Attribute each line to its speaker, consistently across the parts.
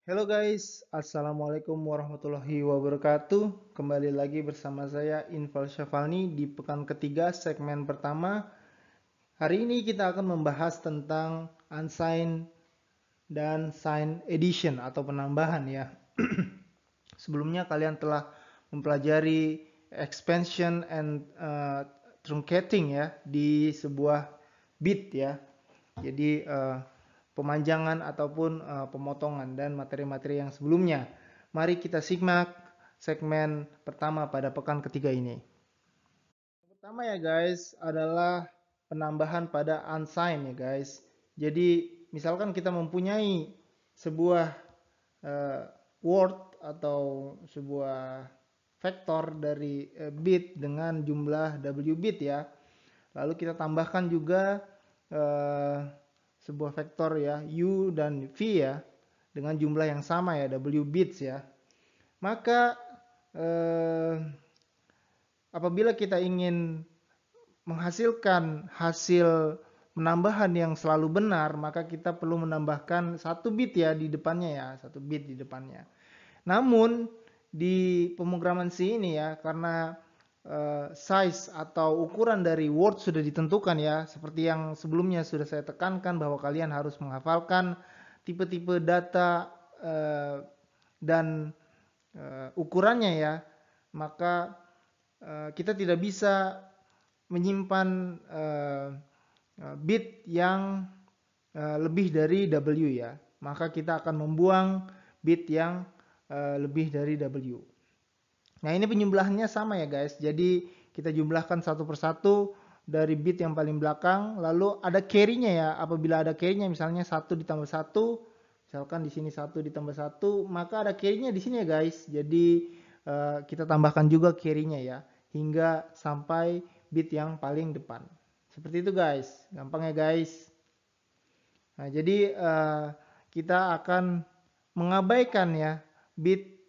Speaker 1: Halo guys, Assalamualaikum warahmatullahi wabarakatuh. Kembali lagi bersama saya Infal Syafalni di pekan ketiga segmen pertama. Hari ini kita akan membahas tentang unsigned dan signed edition atau penambahan ya. Sebelumnya kalian telah mempelajari expansion and truncating ya di sebuah bit ya. Jadi pemanjangan ataupun pemotongan dan materi-materi yang sebelumnya. Mari kita simak segmen pertama pada pekan ketiga ini. Pertama ya guys adalah penambahan pada unsigned ya guys. Jadi misalkan kita mempunyai sebuah uh, word atau sebuah vektor dari bit dengan jumlah W bit ya. Lalu kita tambahkan juga uh, sebuah vektor ya U dan V ya dengan jumlah yang sama ya W bits ya. Maka apabila kita ingin menghasilkan hasil penambahan yang selalu benar, maka kita perlu menambahkan satu bit ya di depannya ya, satu bit di depannya. Namun di pemrograman C ini ya, karena size atau ukuran dari word sudah ditentukan ya, seperti yang sebelumnya sudah saya tekankan bahwa kalian harus menghafalkan tipe-tipe data dan ukurannya ya, maka kita tidak bisa menyimpan bit yang lebih dari W ya, maka kita akan membuang bit yang lebih dari W. Nah ini penjumlahannya sama ya guys, jadi kita jumlahkan satu persatu dari bit yang paling belakang, lalu ada carry-nya ya, apabila ada carry-nya misalnya 1 ditambah 1, misalkan di sini 1 ditambah 1, maka ada carry-nya di sini ya guys, jadi kita tambahkan juga carry-nya ya, hingga sampai bit yang paling depan. Seperti itu guys, gampang ya guys. Nah jadi kita akan mengabaikan ya bit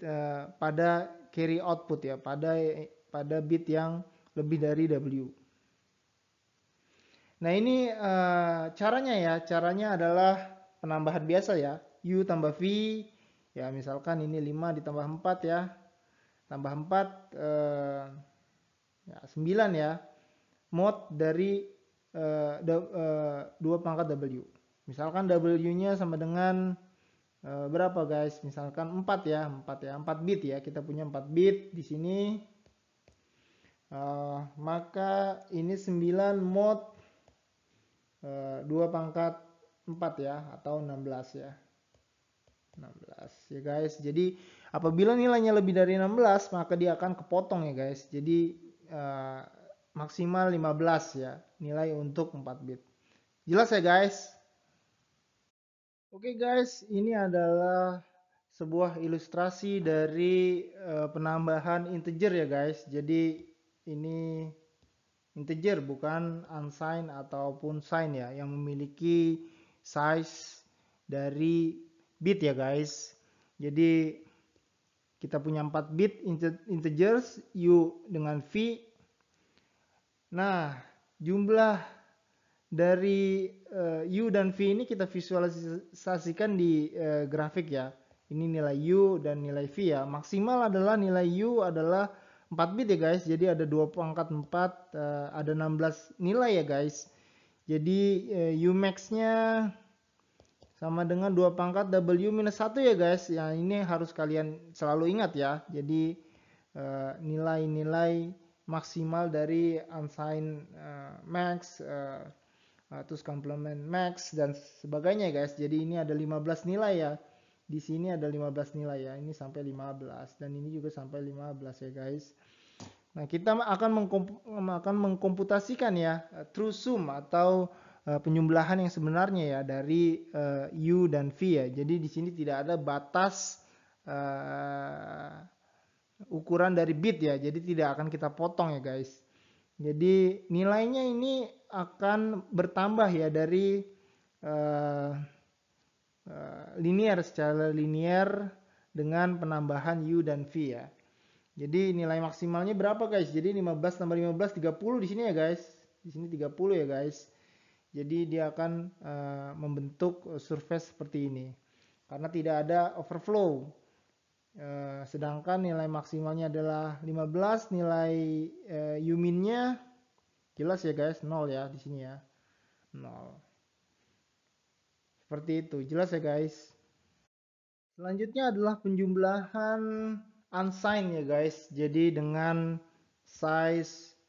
Speaker 1: pada carry output ya, pada bit yang lebih dari W. Nah ini caranya ya, caranya adalah penambahan biasa ya, U tambah V, ya misalkan ini 5 ditambah 4 ya, tambah 4 ya 9 ya, mod dari 2 pangkat W. Misalkan W-nya sama dengan berapa guys? Misalkan 4 ya, 4 bit ya. Kita punya 4 bit di sini. Maka ini 9 mod 2 pangkat 4 ya, atau 16 ya. 16 ya guys. Jadi apabila nilainya lebih dari 16, maka dia akan kepotong ya guys. Jadi maksimal 15 ya nilai untuk 4 bit. Jelas ya guys? Oke guys, ini adalah sebuah ilustrasi dari penambahan integer ya guys. Jadi ini integer bukan unsigned ataupun signed ya, yang memiliki size dari bit ya guys. Jadi kita punya 4 bit integers U dengan V. Nah, jumlah dari U dan V ini kita visualisasikan di grafik ya. Ini nilai U dan nilai V ya. Maksimal adalah nilai U adalah 4 bit ya guys. Jadi ada 2 pangkat 4, ada 16 nilai ya guys. Jadi U max-nya sama dengan 2 pangkat W minus 1 ya guys. Ya ini harus kalian selalu ingat ya. Jadi nilai-nilai maksimal dari unsigned max, terus complement max dan sebagainya guys. Jadi ini ada 15 nilai ya. Di sini ada 15 nilai ya. Ini sampai 15 dan ini juga sampai 15 ya guys. Nah, kita akan mengkomputasikan ya true sum atau penjumlahan yang sebenarnya ya dari U dan V ya. Jadi di sini tidak ada batas ukuran dari bit ya. Jadi tidak akan kita potong ya guys. Jadi nilainya ini akan bertambah ya dari linear, secara linear dengan penambahan U dan V ya. Jadi nilai maksimalnya berapa guys? Jadi 15 tambah 15 30 di sini ya guys. Di sini 30 ya guys. Jadi dia akan membentuk surface seperti ini. karena tidak ada overflow. Sedangkan nilai maksimalnya adalah 15, nilai uminnya jelas ya guys, 0 ya di sini ya. 0. Seperti itu, jelas ya guys. Selanjutnya adalah penjumlahan unsigned ya guys. Jadi dengan size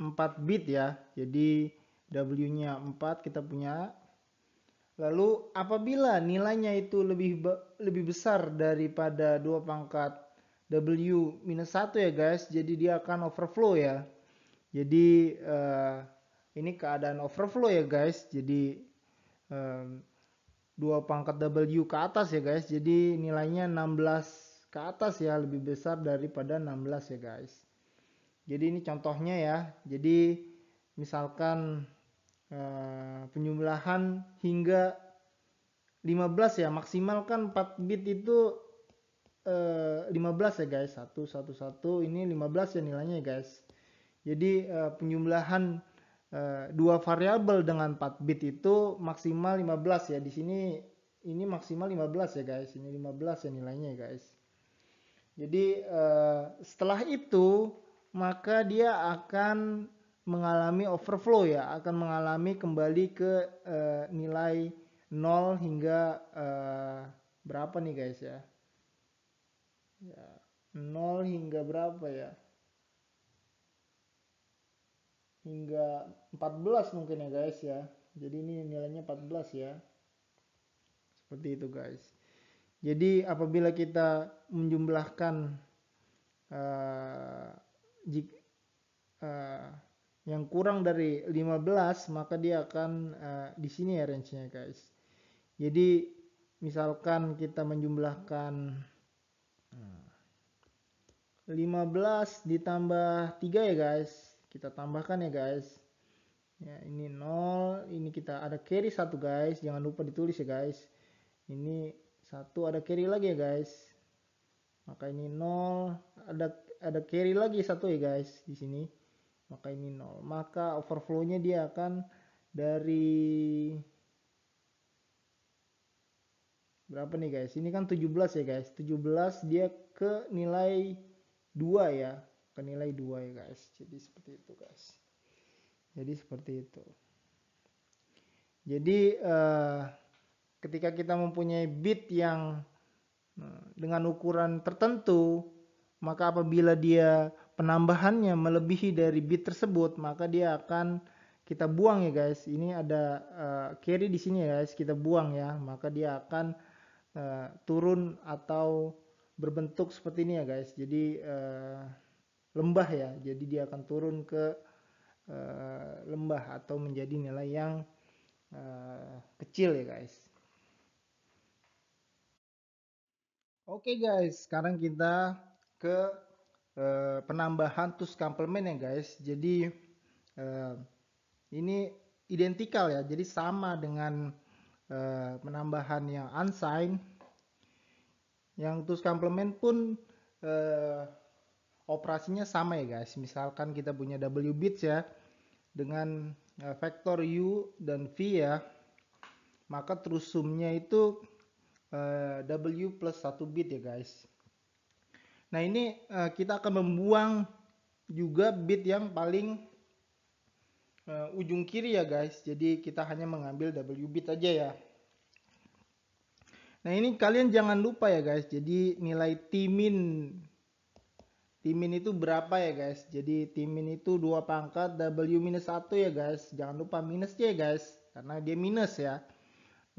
Speaker 1: 4 bit ya. Jadi W-nya 4 kita punya. Lalu apabila nilainya itu lebih besar daripada 2 pangkat W minus 1 ya guys, jadi dia akan overflow ya. Jadi ini keadaan overflow ya guys. Jadi 2 pangkat W ke atas ya guys, jadi nilainya 16 ke atas ya, lebih besar daripada 16 ya guys. Jadi ini contohnya ya. Jadi misalkan penjumlahan hingga 15 ya, maksimal kan 4 bit itu 15 ya guys, 111 ini 15 ya nilainya ya guys. Jadi penjumlahan dua variabel dengan 4 bit itu maksimal 15 ya. Di sini ini maksimal 15 ya guys, ini 15 ya nilainya ya guys. Jadi setelah itu maka dia akan mengalami overflow ya, akan mengalami kembali ke nilai 0 hingga berapa nih guys ya. 0 hingga berapa ya? Hingga 14 mungkin ya guys ya. Jadi ini nilainya 14 ya. Seperti itu guys. Jadi apabila kita menjumlahkan yang kurang dari 15, maka dia akan di sini ya range-nya guys. Jadi misalkan kita menjumlahkan 15 ditambah 3 ya guys. Kita tambahkan ya guys. Ya, ini 0, ini kita ada carry 1 guys, jangan lupa ditulis ya guys. Ini 1 ada carry lagi ya guys. Maka ini 0, ada carry lagi 1 ya guys di sini. Maka ini 0. Maka overflow-nya dia akan dari berapa nih guys? Ini kan 17 ya guys. 17 dia ke nilai 2 ya. Ke nilai 2 ya guys. Jadi seperti itu guys. Jadi seperti itu. Jadi ketika kita mempunyai bit yang dengan ukuran tertentu, maka apabila dia penambahannya melebihi dari bit tersebut, maka dia akan kita buang ya guys. Ini ada carry di sini ya guys, kita buang ya. Maka dia akan turun atau berbentuk seperti ini ya guys. Jadi lembah ya. Jadi dia akan turun ke lembah atau menjadi nilai yang kecil ya guys. Oke guys, sekarang kita ke penambahan tools complement ya guys. Jadi ini identikal ya, jadi sama dengan penambahan yang unsigned. Yang tools complement pun operasinya sama ya guys. Misalkan kita punya W bits ya, dengan vektor U dan V ya, maka terus sumnya itu W plus 1 bit ya guys. Nah ini kita akan membuang juga bit yang paling ujung kiri ya guys. Jadi kita hanya mengambil W bit aja ya. Nah ini kalian jangan lupa ya guys. Jadi nilai Tmin itu berapa ya guys? Jadi Tmin itu 2 pangkat W minus 1 ya guys. Jangan lupa minusnya ya guys, karena dia minus ya.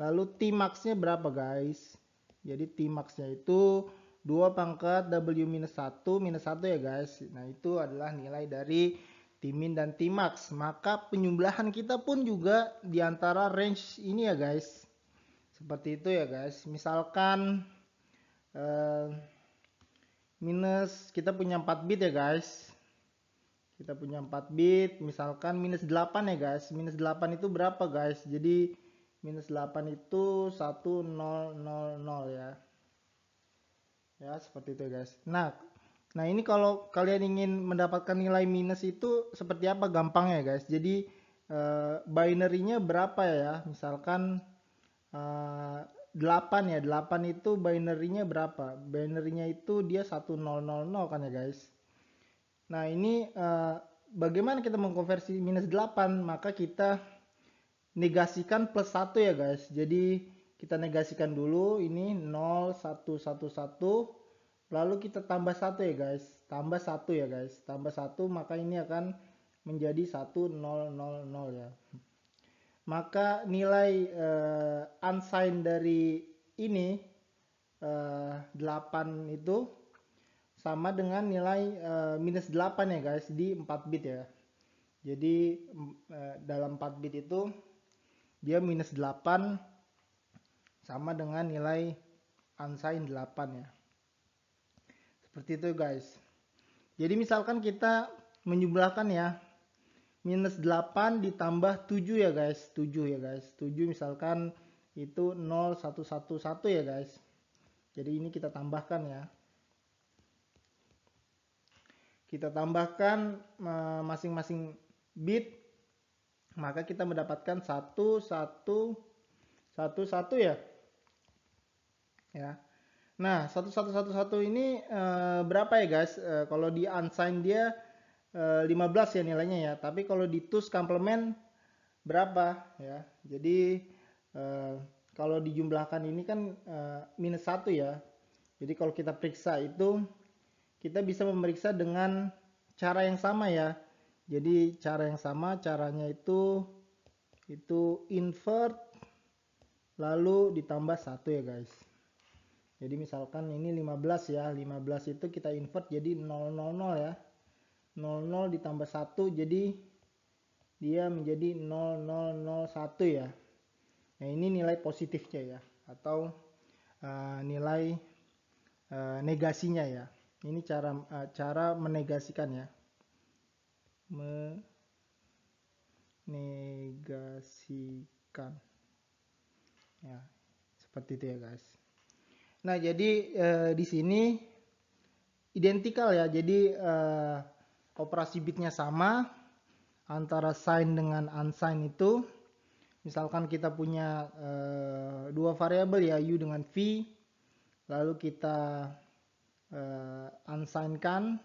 Speaker 1: Lalu Tmax-nya berapa guys? Jadi Tmax-nya itu 2 pangkat W minus 1 ya guys. Nah itu adalah nilai dari Tmin dan Tmax. Maka penjumlahan kita pun juga diantara range ini ya guys. Seperti itu ya guys. Misalkan minus, kita punya 4 bit ya guys. Kita punya 4 bit, misalkan minus 8 ya guys. Minus 8 itu berapa guys? Jadi minus 8 itu 1000 ya. Ya, seperti itu guys. Nah ini kalau kalian ingin mendapatkan nilai minus itu seperti apa gampangnya guys. Jadi binary-nya berapa ya? Misalkan 8 ya. 8 itu binary-nya berapa? Binary-nya itu dia 1000 kan ya guys. Nah ini bagaimana kita mengkonversi minus 8? Maka kita negasikan plus 1 ya guys. Jadi kita negasikan dulu ini 0, 1, 1, 1. Lalu kita tambah 1 ya guys. Tambah 1 ya guys. Tambah 1 maka ini akan menjadi 1, 0, 0, 0 ya. Maka nilai unsigned dari ini 8 itu sama dengan nilai minus 8 ya guys di 4 bit ya. Jadi dalam 4 bit itu dia minus 8 sama dengan nilai unsigned 8 ya. Seperti itu guys. Jadi misalkan kita menjumlahkan ya, minus 8 ditambah 7 ya guys. 7 ya guys. 7 misalkan itu 0, 1, 1, 1 ya guys. Jadi ini kita tambahkan ya. Kita tambahkan masing-masing bit. Maka kita mendapatkan 1, 1, 1, 1 ya. Ya. Nah, 1, 1, 1, 1 ini berapa ya guys? Kalau di unsigned dia 15 ya nilainya ya. Tapi kalau di TOOS complement berapa ya? Jadi kalau dijumlahkan ini kan minus 1 ya. Jadi kalau kita periksa itu kita bisa memeriksa dengan cara yang sama ya. Jadi cara yang sama, caranya itu invert lalu ditambah 1 ya guys. Jadi misalkan ini 15 ya. 15 itu kita invert jadi 000 ya. 00 ditambah 1 jadi dia menjadi 0001 ya. Nah ini nilai positifnya ya, atau nilai negasinya ya. Ini cara menegasikan ya. Menegasikan. Ya, seperti itu ya guys. Nah jadi di sini identikal ya. Jadi operasi bitnya sama antara sign dengan unsigned itu. Misalkan kita punya dua variabel ya, u dengan v, lalu kita unsigned-kan,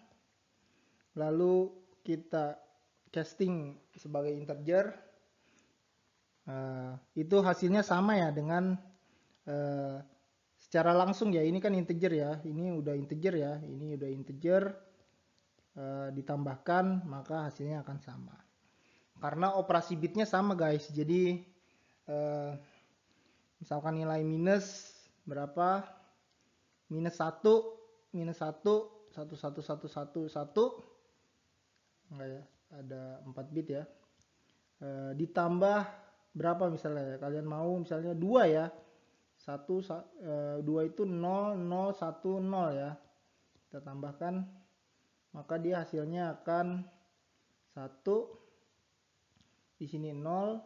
Speaker 1: lalu kita casting sebagai integer, itu hasilnya sama ya dengan secara langsung ya. Ini kan integer ya, ini udah integer ya, ini udah integer, ditambahkan maka hasilnya akan sama karena operasi bitnya sama guys. Jadi misalkan nilai minus berapa, minus 1 1 1 1 1 1 1 enggak ya, ada 4 bit ya, ditambah berapa misalnya kalian mau, misalnya 2 ya, 2 itu 0 0 1 0 ya, kita tambahkan maka dia hasilnya akan 1, di sini 0,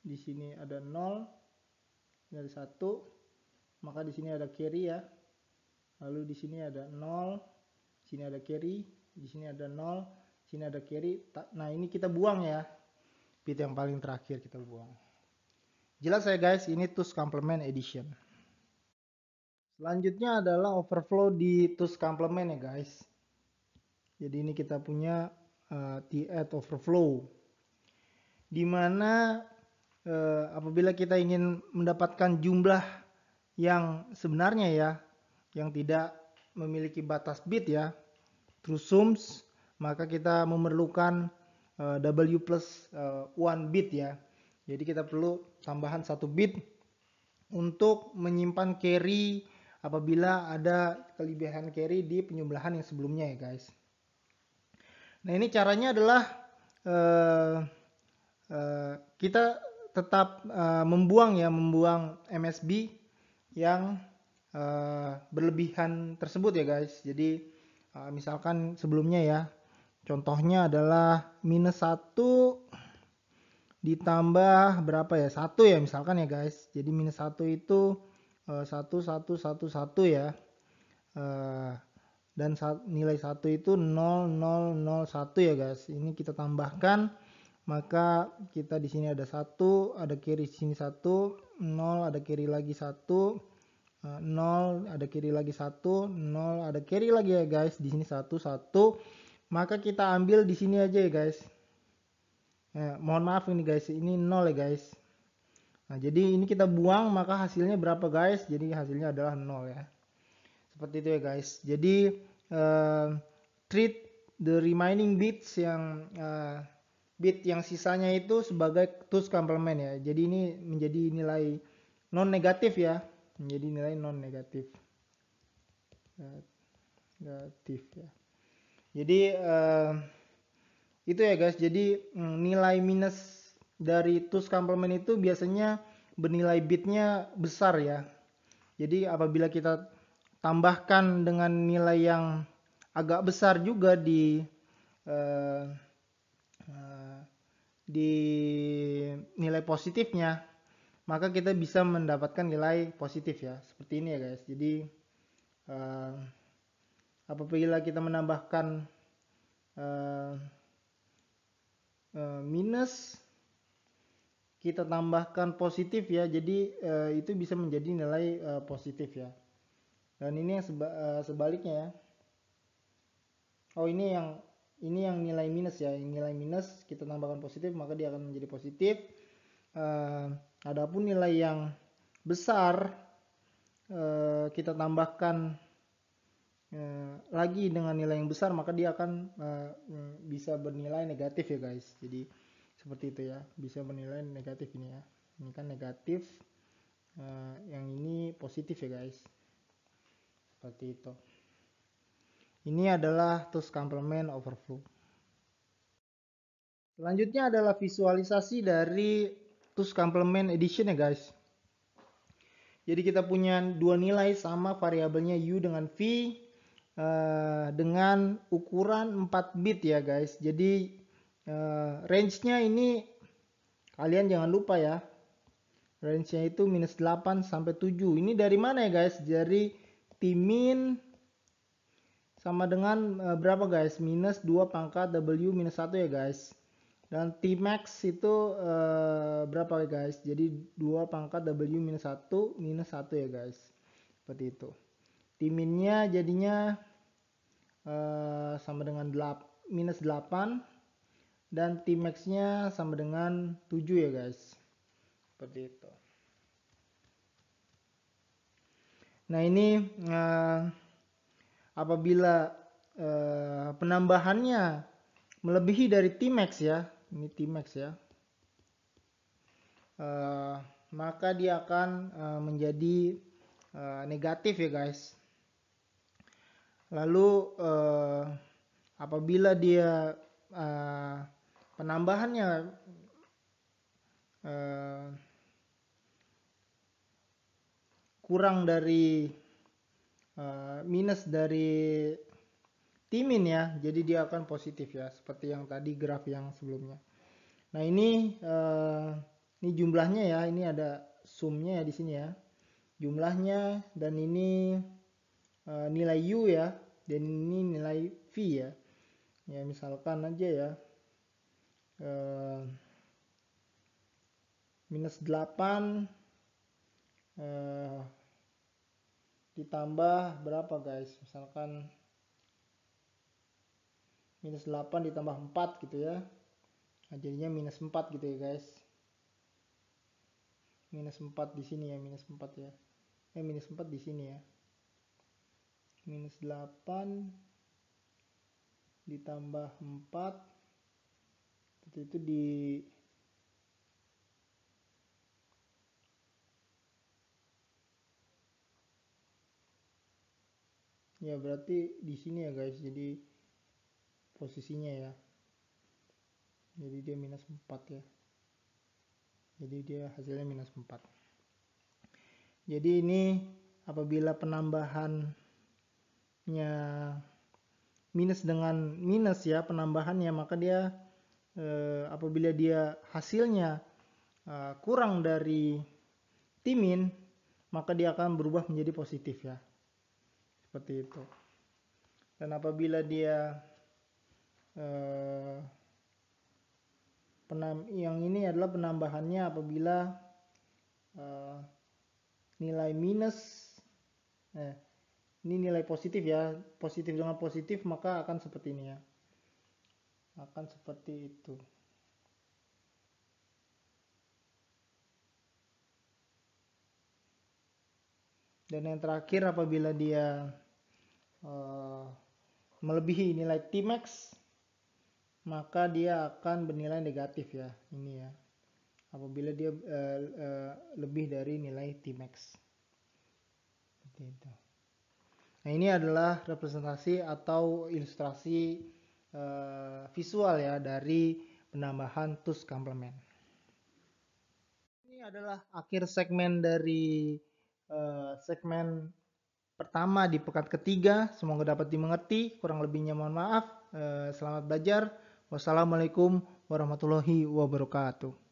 Speaker 1: di sini ada 0, ini ada 1, maka di sini ada carry ya, lalu di sini ada 0, di sini ada carry, di sini ada 0, di sini ada carry. Nah ini kita buang ya, bit yang paling terakhir kita buang. Jelas ya guys, ini TOOS complement edition. Selanjutnya adalah overflow di TOOS complement ya guys. Jadi ini kita punya t-add overflow, dimana apabila kita ingin mendapatkan jumlah yang sebenarnya ya, yang tidak memiliki batas bit ya, true sums, maka kita memerlukan w plus 1 bit ya. Jadi kita perlu tambahan 1 bit untuk menyimpan carry apabila ada kelebihan carry di penjumlahan yang sebelumnya ya guys. Nah ini caranya adalah kita tetap membuang MSB yang berlebihan tersebut ya guys. Jadi misalkan sebelumnya ya, contohnya adalah minus 1 ditambah berapa ya, 1 ya misalkan ya guys. Jadi minus 1 itu 1 1 1 1 ya, dan nilai 1 itu 0 0 0 1 ya guys. Ini kita tambahkan maka kita di sini ada 1, ada kiri sini 1, 0, ada kiri lagi 1, 0, ada kiri lagi 1, 0, ada kiri lagi ya guys. Di sini 1, 1. Maka kita ambil di sini aja ya guys. Mohon maaf ini guys, ini 0 ya guys. Nah, jadi ini kita buang, maka hasilnya berapa guys? Jadi hasilnya adalah 0 ya. Seperti itu ya guys. Jadi treat the remaining bits yang bit yang sisanya itu sebagai two's complement ya. Jadi ini menjadi nilai non negatif ya. Menjadi nilai non negatif. Negatif ya. Jadi itu ya guys. Jadi nilai minus dari two's complement itu biasanya bernilai bitnya besar ya. Jadi apabila kita tambahkan dengan nilai yang agak besar juga di nilai positifnya, maka kita bisa mendapatkan nilai positif ya. Seperti ini ya guys. Jadi apabila kita menambahkan minus, kita tambahkan positif ya, jadi itu bisa menjadi nilai positif ya. Dan ini yang sebaliknya ya. Oh, ini yang nilai minus ya. Yang nilai minus kita tambahkan positif, maka dia akan menjadi positif. Adapun nilai yang besar kita tambahkan lagi dengan nilai yang besar, maka dia akan bisa bernilai negatif ya guys. Jadi seperti itu ya, bisa bernilai negatif ini ya. Ini kan negatif, yang ini positif ya guys. Seperti itu. Ini adalah two's complement overflow. Selanjutnya adalah visualisasi dari two's complement addition ya guys. Jadi kita punya dua nilai sama, variabelnya u dengan v dengan ukuran 4 bit ya guys. Jadi range-nya ini kalian jangan lupa ya. Range-nya itu -8 sampai 7. Ini dari mana ya guys? Dari Tmin sama dengan berapa guys? -2 pangkat W -1 ya guys. Dan Tmax itu berapa ya guys? Jadi 2 pangkat W -1 -1 ya guys. Seperti itu. Tminnya jadinya sama dengan -8. Dan Tmax-nya sama dengan 7 ya guys. Seperti itu. Nah ini apabila penambahannya melebihi dari Tmax ya, ini Tmax ya, maka dia akan menjadi negatif ya guys. Lalu apabila dia penambahannya kurang dari minus dari Tmin ya, jadi dia akan positif ya, seperti yang tadi graf yang sebelumnya. Nah ini jumlahnya ya, ini ada sumnya ya di sini ya, jumlahnya, dan ini nilai u ya, dan ini nilai v ya. Ya misalkan aja ya -8 ditambah berapa guys, misalkan -8 ditambah 4 gitu ya. Nah, jadinya -4 gitu ya guys. -4 di sini ya, -4 ya. -4 di sini ya. -8 ditambah 4 itu di ya, berarti di sini ya guys. Jadi posisinya ya. Jadi dia -4 ya. Jadi dia hasilnya -4. Jadi ini apabila penambahannya minus dengan minus ya, penambahannya, maka dia apabila dia hasilnya kurang dari Tmin, maka dia akan berubah menjadi positif ya. Seperti itu. Dan apabila dia Yang ini adalah penambahannya apabila nilai minus, ini nilai positif ya, positif dengan positif maka akan seperti ini ya, akan seperti itu. Dan yang terakhir apabila dia melebihi nilai Tmax, maka dia akan bernilai negatif ya, ini ya, apabila dia lebih dari nilai Tmax. Seperti itu. Nah, ini adalah representasi atau ilustrasi visual ya dari penambahan tools complement. Ini adalah akhir segmen dari segmen pertama di pekan ketiga. Semoga dapat dimengerti. Kurang lebihnya mohon maaf. Selamat belajar. Wassalamualaikum warahmatullahi wabarakatuh.